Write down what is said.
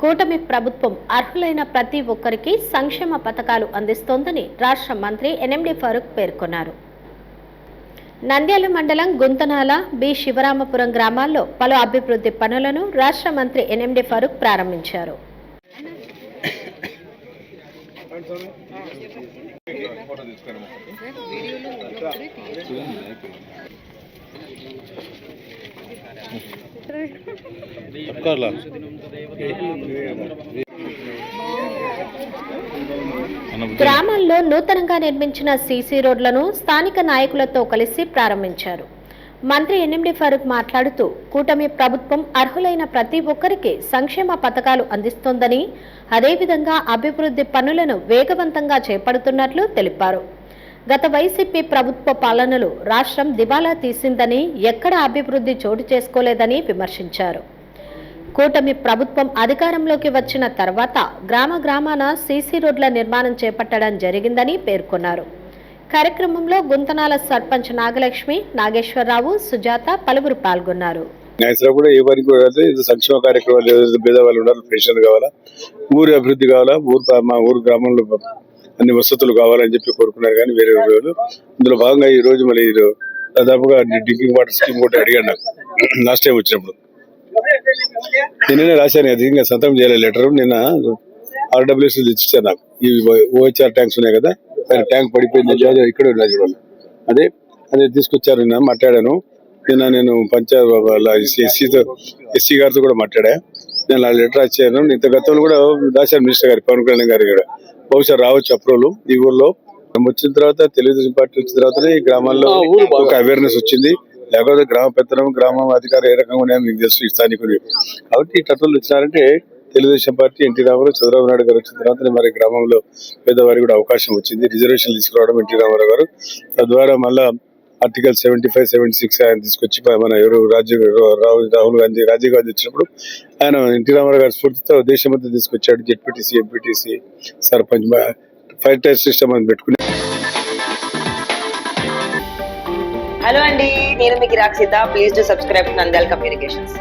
కూటమి ప్రభుత్వం అర్హులైన ప్రతి ఒక్కరికి సంక్షేమ పథకాలు అందిస్తోందని రాష్ట్ర మంత్రి ఎన్ఎండి ఫరూక్ పేర్కొన్నారు. నంద్యాల మండలం గుంతనాల బి శివరామపురం గ్రామాల్లో పలు అభివృద్ధి పనులను రాష్ట్ర మంత్రి ఎన్ఎండి ఫరూక్ ప్రారంభించారు. గ్రామాల్లో నూతనంగా నిర్మించిన సీసీ రోడ్లను స్థానిక నాయకులతో కలిసి ప్రారంభించారు. మంత్రి ఎన్ఎండి ఫరూక్ మాట్లాడుతూ కూటమి ప్రభుత్వం అర్హులైన ప్రతి ఒక్కరికి సంక్షేమ పథకాలు అందిస్తోందని, అదేవిధంగా అభివృద్ధి పనులను వేగవంతంగా చేపడుతున్నట్లు తెలిపారు. గత వైసీపీ ప్రభుత్వ పాలనలో రాష్ట్రం దివాలా తీసిందని, ఎక్కడ అభివృద్ధి చోటు చేసుకోలేదని విమర్శించారు. కూటమి ప్రభుత్వం అధికారంలోకి వచ్చిన తర్వాత గ్రామాన సీసీ రోడ్ల నిర్మాణం చేపట్టడం జరిగిందని పేర్కొన్నారు. కార్యక్రమంలో గుంతనాల సర్పంచ్ నాగలక్ష్మి, నాగేశ్వరరావు, సుజాత పలువురు పాల్గొన్నారు. సంక్షేమ కార్యక్రమాలు పేదవాళ్ళు ఉన్నారు, పెన్షన్ కావాలా, ఊరి అభివృద్ధి కావాలా, మా ఊరు గ్రామంలో అన్ని వసతులు కావాలని చెప్పి కోరుకున్నారు. కానీ వేరే ఇందులో భాగంగా ఈ రోజు మళ్ళీ దాదాపుగా డ్రింకింగ్ వాటర్ స్కీమ్ కూడా అడిగాను. నాకు లాస్ట్ టైం వచ్చినప్పుడు నిన్ననే రాశాను, అది ఇంకా సంతకం చేయలేదు లెటర్. నిన్న RWS ఇచ్చారు నాకు. ఈ OHR ట్యాంక్స్ ఉన్నాయి కదా, ట్యాంక్ పడిపోయింది ఇక్కడ ఉన్నాయి చూడండి, అదే తీసుకొచ్చారు. నిన్న మాట్లాడాను. నేను ఎస్సీ గారితో కూడా మాట్లాడా. నేను ఆ లెటర్ ఇచ్చాను. ఇంత గతంలో కూడా రాశాను మినిస్టర్ గారి, పవన్ కళ్యాణ్ గారి కూడా. బహుశా రావచ్చు అప్రూవల్. ఈ ఊర్లో వచ్చిన తర్వాత, తెలుగుదేశం పార్టీ వచ్చిన తర్వాతనే ఈ గ్రామాల్లో ఒక అవేర్నెస్ వచ్చింది. లేకపోతే గ్రామ పెత్తనం, గ్రామం అధికారులు ఏ రకంగా ఉన్నాయని మీకు తెలుసు స్థానికులు. కాబట్టి ఈ టర్నులు వచ్చినారంటే తెలుగుదేశం పార్టీ, ఎన్టీ రామారావు, చంద్రబాబు నాయుడు గారు వచ్చిన తర్వాత మరి గ్రామంలో పేదవారికి కూడా అవకాశం వచ్చింది. రిజర్వేషన్ తీసుకురావడం ఎన్టీ రామారావు గారు. తద్వారా మళ్ళా ఆర్టికల్ 75, 76 ఆయన తీసుకొచ్చి మన రాహుల్ గాంధీ, రాజీవ్ గాంధీ వచ్చినప్పుడు ఆయన ఎన్టీ రామారావు గారి స్ఫూర్తితో దేశమంతా తీసుకొచ్చాడు. ZPTC, MPTC, sarpanch 5 tyre system అని పెట్టుకుని. హలో అండి, నేను మీకు Rakshitha. Please do subscribe to Nandyal communications.